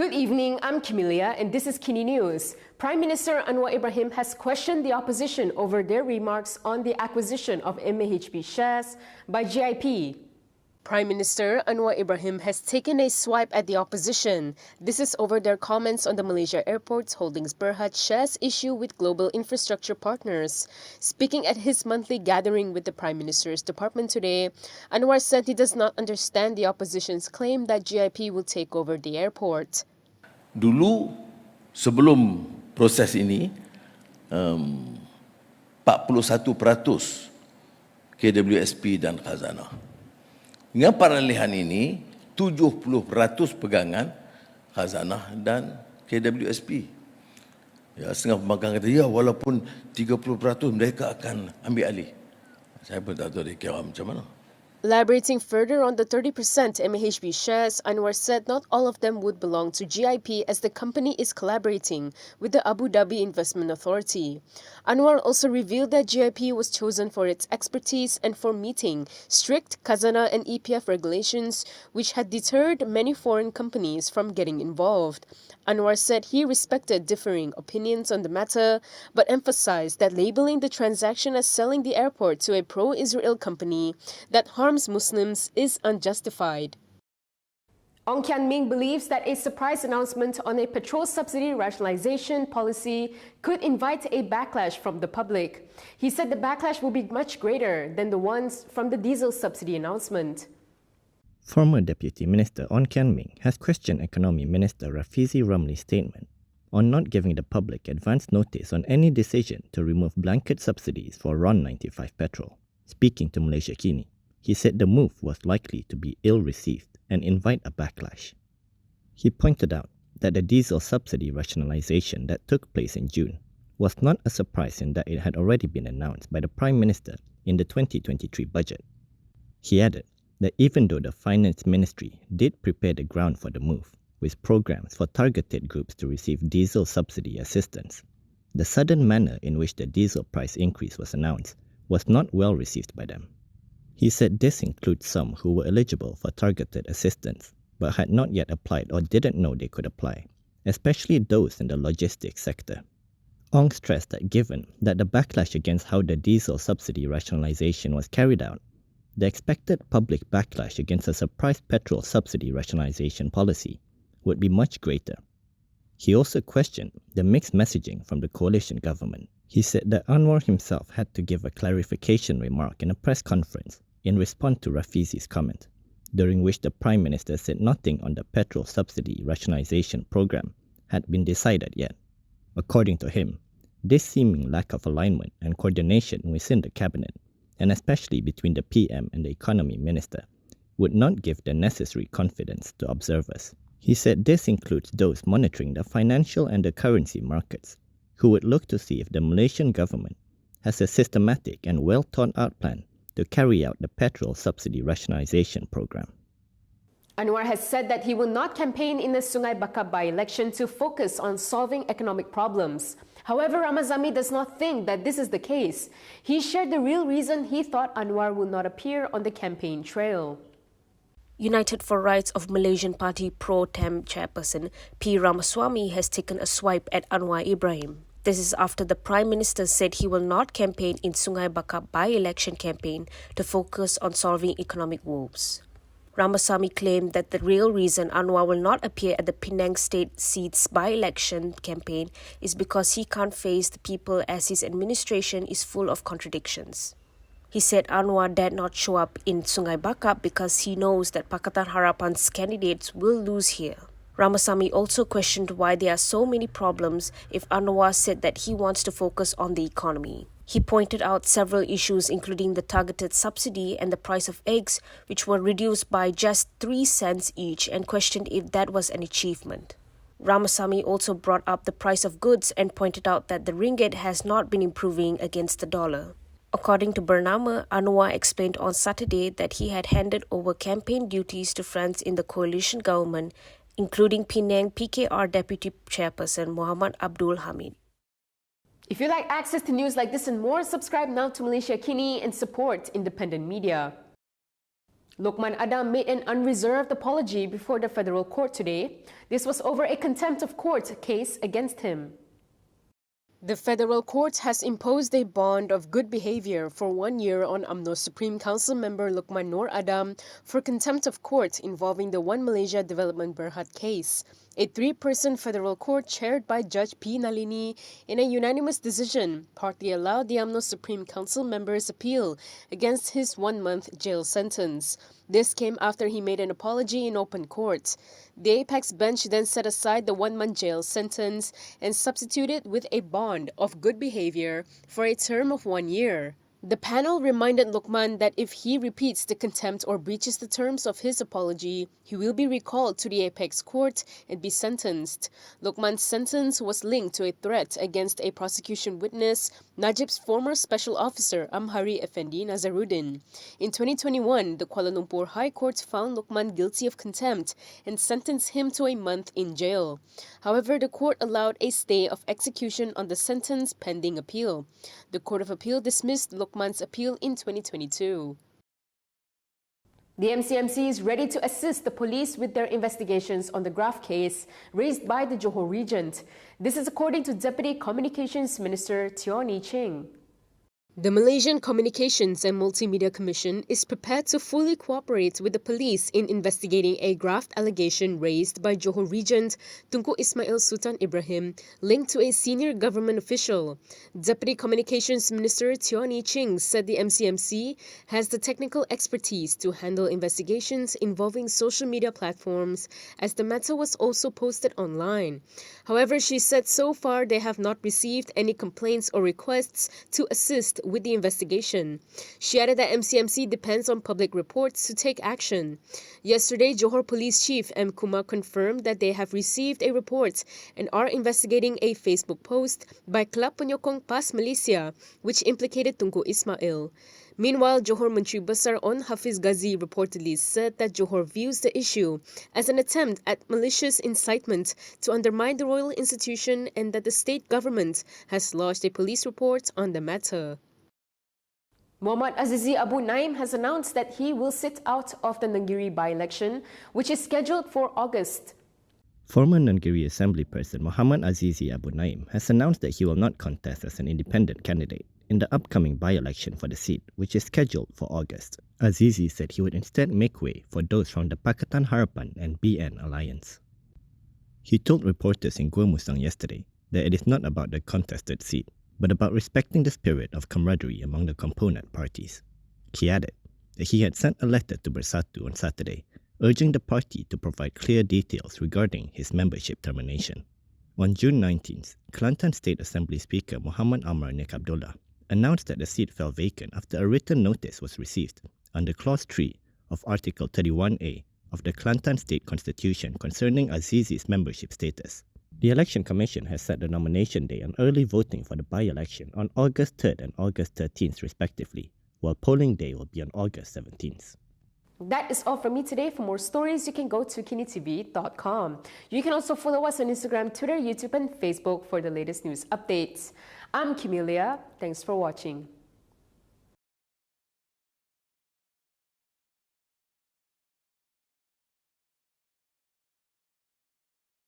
Good evening, I'm Camelia and this is KiniNews. Prime Minister Anwar Ibrahim has questioned the opposition over their remarks on the acquisition of MAHB shares by GIP. Prime Minister Anwar Ibrahim has taken a swipe at the opposition. This is over their comments on the Malaysia Airports Holdings Berhad shares issue with global infrastructure partners. Speaking at his monthly gathering with the Prime Minister's department today, Anwar said he does not understand the opposition's claim that GIP will take over the airport. Dulu sebelum proses ini 41% KWSP dan Khazanah. Dengan peralihan ini 70% pegangan Khazanah dan KWSP. Ya, setengah pembangkang kata, ya walaupun 30% mereka akan ambil alih. Saya pun tak tahu dia kira macam mana. Elaborating further on the 30% MAHB shares, Anwar said not all of them would belong to GIP as the company is collaborating with the Abu Dhabi Investment Authority. Anwar also revealed that GIP was chosen for its expertise and for meeting strict Khazanah and EPF regulations, which had deterred many foreign companies from getting involved. Anwar said he respected differing opinions on the matter, but emphasized that labeling the transaction as selling the airport to a pro-Israel company that harms Muslims is unjustified. Ong Kian Ming believes that a surprise announcement on a petrol subsidy rationalization policy could invite a backlash from the public. He said the backlash will be much greater than the ones from the diesel subsidy announcement. Former Deputy Minister Ong Kian Ming has questioned Economy Minister Rafizi Ramli's statement on not giving the public advance notice on any decision to remove blanket subsidies for RON 95 petrol. Speaking to Malaysia Kini, he said the move was likely to be ill-received and invite a backlash. He pointed out that the diesel subsidy rationalization that took place in June was not a surprise in that it had already been announced by the Prime Minister in the 2023 budget. He added that even though the Finance Ministry did prepare the ground for the move, with programs for targeted groups to receive diesel subsidy assistance, the sudden manner in which the diesel price increase was announced was not well received by them. He said this includes some who were eligible for targeted assistance but had not yet applied or didn't know they could apply, especially those in the logistics sector. Ong stressed that given that the backlash against how the diesel subsidy rationalization was carried out, the expected public backlash against a surprise petrol subsidy rationalization policy would be much greater. He also questioned the mixed messaging from the coalition government. He said that Anwar himself had to give a clarification remark in a press conference in response to Rafizi's comment, during which the Prime Minister said nothing on the petrol subsidy rationalization program had been decided yet. According to him, this seeming lack of alignment and coordination within the cabinet, and especially between the PM and the Economy Minister, would not give the necessary confidence to observers. He said this includes those monitoring the financial and the currency markets, who would look to see if the Malaysian government has a systematic and well-thought-out plan to carry out the petrol subsidy rationalization program. Anwar has said that he will not campaign in the Sungai Bakar by-election to focus on solving economic problems. However, Ramasamy does not think that this is the case. He shared the real reason he thought Anwar will not appear on the campaign trail. United for Rights of Malaysian Party Pro-Tem Chairperson P. Ramasamy has taken a swipe at Anwar Ibrahim. This is after the Prime Minister said he will not campaign in Sungai Bakar by-election campaign to focus on solving economic woes. Ramasamy claimed that the real reason Anwar will not appear at the Penang State Seats by-election campaign is because he can't face the people as his administration is full of contradictions. He said Anwar dared not show up in Sungai Bakar because he knows that Pakatan Harapan's candidates will lose here. Ramasamy also questioned why there are so many problems if Anwar said that he wants to focus on the economy. He pointed out several issues including the targeted subsidy and the price of eggs, which were reduced by just 3 cents each, and questioned if that was an achievement. Ramasamy also brought up the price of goods and pointed out that the ringgit has not been improving against the dollar. According to Bernama, Anwar explained on Saturday that he had handed over campaign duties to friends in the coalition government, including Penang PKR Deputy Chairperson Muhammad Abdul Hamid. If you like access to news like this and more, subscribe now to Malaysia Kini and support independent media. Lman Adam made an unreserved apology before the federal court today. This was over a contempt of court case against him. The federal court has imposed a bond of good behavior for 1 year on UMNO Supreme Council member Lman Adam for contempt of court involving the One Malaysia Development Berhad case. A 3-person federal court chaired by Judge P. Nalini in a unanimous decision partly allowed the UMNO Supreme Council member's appeal against his 1-month jail sentence. This came after he made an apology in open court. The Apex bench then set aside the 1-month jail sentence and substituted with a bond of good behavior for a term of 1 year. The panel reminded Lman that if he repeats the contempt or breaches the terms of his apology, he will be recalled to the Apex court and be sentenced. Lman's sentence was linked to a threat against a prosecution witness, Najib's former special officer Amhari Effendi Nazaruddin. In 2021, the Kuala Lumpur High Court found Lman guilty of contempt and sentenced him to a month in jail. However, the court allowed a stay of execution on the sentence pending appeal. The Court of Appeal dismissed Lman's appeal in 2022. The MCMC is ready to assist the police with their investigations on the graft case raised by the Johor Regent. This is according to Deputy Communications Minister Tioni Ching. The Malaysian Communications and Multimedia Commission is prepared to fully cooperate with the police in investigating a graft allegation raised by Johor Regent Tunku Ismail Sultan Ibrahim linked to a senior government official. Deputy Communications Minister Tioni Ching said the MCMC has the technical expertise to handle investigations involving social media platforms, as the matter was also posted online. However, she said so far they have not received any complaints or requests to assist with the investigation. She added that MCMC depends on public reports to take action. Yesterday, Johor Police Chief M. Kumar confirmed that they have received a report and are investigating a Facebook post by Kelab Penyokong PAS Malaysia, which implicated Tunku Ismail. Meanwhile, Johor Menteri Besar On Hafiz Ghazi reportedly said that Johor views the issue as an attempt at malicious incitement to undermine the royal institution and that the state government has lodged a police report on the matter. Muhammad Azizi Abu Naim has announced that he will sit out of the Niri by-election, which is scheduled for August. Former Niri Assemblyperson Muhammad Azizi Abu Naim has announced that he will not contest as an independent candidate in the upcoming by-election for the seat, which is scheduled for August. Azizi said he would instead make way for those from the Pakatan Harapan and BN alliance. He told reporters in Gua Musang yesterday that it is not about the contested seat, but about respecting the spirit of camaraderie among the component parties. He added that he had sent a letter to Bersatu on Saturday, urging the party to provide clear details regarding his membership termination. On June 19th, Kelantan State Assembly Speaker Muhammad Amar Nik Abdullah announced that the seat fell vacant after a written notice was received under Clause 3 of Article 31A of the Kelantan State Constitution concerning Azizi's membership status. The Election Commission has set the nomination day and early voting for the by-election on August 3rd and August 13th respectively, while polling day will be on August 17th. That is all from me today. For more stories, you can go to KiniTv.com. You can also follow us on Instagram, Twitter, YouTube, and Facebook for the latest news updates. I'm Camelia. Thanks for watching.